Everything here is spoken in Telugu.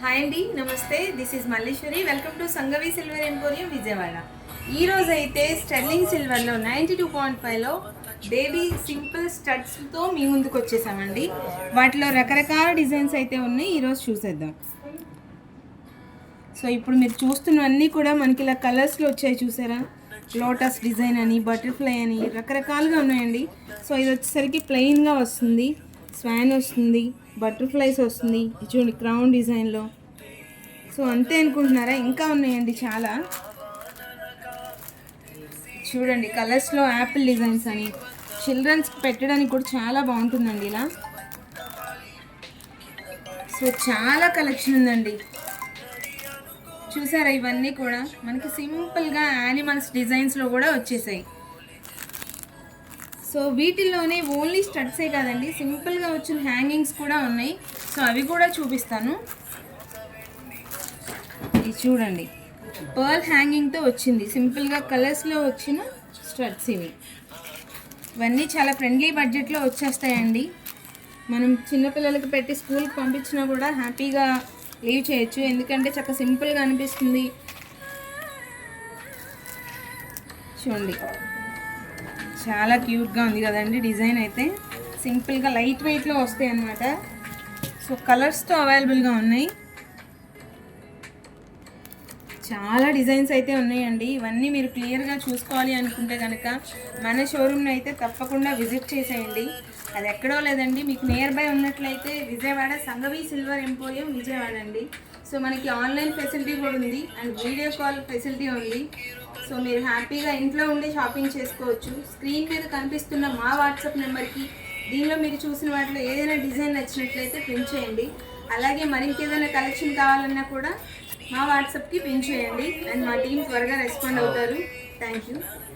హాయ్ అండి, నమస్తే. This is Malleswari. Welcome to Sangavi silver emporium Vijayawada. ఈరోజు అయితే స్టెర్లింగ్ సిల్వర్లో 92.5లో బేబీ సింపుల్ స్టడ్స్తో మీ ముందుకు వచ్చేసామండి. వాటిలో రకరకాల డిజైన్స్ అయితే ఉన్నాయి. ఈరోజు చూసేద్దాం. సో ఇప్పుడు మీరు చూస్తున్నవన్నీ కూడా మనకి ఇలా కలర్స్లో వచ్చాయి, చూసారా? లోటస్ డిజైన్ అని, బటర్ఫ్లై అని రకరకాలుగా ఉన్నాయండి. సో ఇది వచ్చేసరికి ప్లెయిన్గా వస్తుంది, స్వాన్ వస్తుంది, బటర్ఫ్లైస్ వస్తుంది, చూడండి క్రౌన్ డిజైన్లో. సో అంతే అనుకుంటున్నారా? ఇంకా ఉన్నాయండి చాలా. చూడండి కలర్స్లో యాపిల్ డిజైన్స్ అని, చిల్డ్రన్స్కి పెట్టడానికి కూడా చాలా బాగుంటుందండి ఇలా. సో చాలా కలెక్షన్ ఉందండి. చూసారా? ఇవన్నీ కూడా మనకి సింపుల్గా యానిమల్స్ డిజైన్స్లో కూడా వచ్చేసాయి. సో వీటిల్లోనే ఓన్లీ స్టడ్సే కాదండి, సింపుల్గా వచ్చిన హ్యాంగింగ్స్ కూడా ఉన్నాయి. సో అవి కూడా చూపిస్తాను. ఇది చూడండి, పర్ల్ హ్యాంగింగ్తో వచ్చింది, సింపుల్గా కలర్స్లో వచ్చిన స్టడ్స్ ఇవి. ఇవన్నీ చాలా ఫ్రెండ్లీ బడ్జెట్లో వచ్చేస్తాయండి. మనం చిన్నపిల్లలకి పెట్టి స్కూల్కి పంపించినా కూడా హ్యాపీగా లీవ్ చేయొచ్చు, ఎందుకంటే చక్కగా సింపుల్గా అనిపిస్తుంది. చూడండి చాలా క్యూట్గా ఉంది కదండి డిజైన్ అయితే. సింపుల్గా లైట్ వెయిట్లో వస్తాయి అన్నమాట. సో కలర్స్తో అవైలబుల్గా ఉన్నాయి. చాలా డిజైన్స్ అయితే ఉన్నాయండి. ఇవన్నీ మీరు క్లియర్గా చూసుకోవాలి అనుకుంటే కనుక మన షోరూమ్ని అయితే తప్పకుండా విజిట్ చేసేయండి. అది ఎక్కడో లేదండి, మీకు నియర్ బై ఉన్నట్లయితే విజయవాడ సంగవి సిల్వర్ ఎంపోరియం విజయవాడ అండి. సో మనకి ఆన్లైన్ ఫెసిలిటీ కూడా ఉంది అండ్ వీడియో కాల్ ఫెసిలిటీ ఉంది. సో మీరు హ్యాపీగా ఇంట్లో ఉండి షాపింగ్ చేసుకోవచ్చు. స్క్రీన్ మీద కనిపిస్తున్న మా వాట్సాప్ నెంబర్కి దీనిలో మీరు చూసిన వాటిలో ఏదైనా డిజైన్ నచ్చినట్లయితే పిన్ చేయండి. అలాగే మరింకేదైనా కలెక్షన్ కావాలన్నా కూడా మా వాట్సాప్కి పిన్ చేయండి అండ్ మా టీం త్వరగా రెస్పాండ్ అవుతారు. Thank you.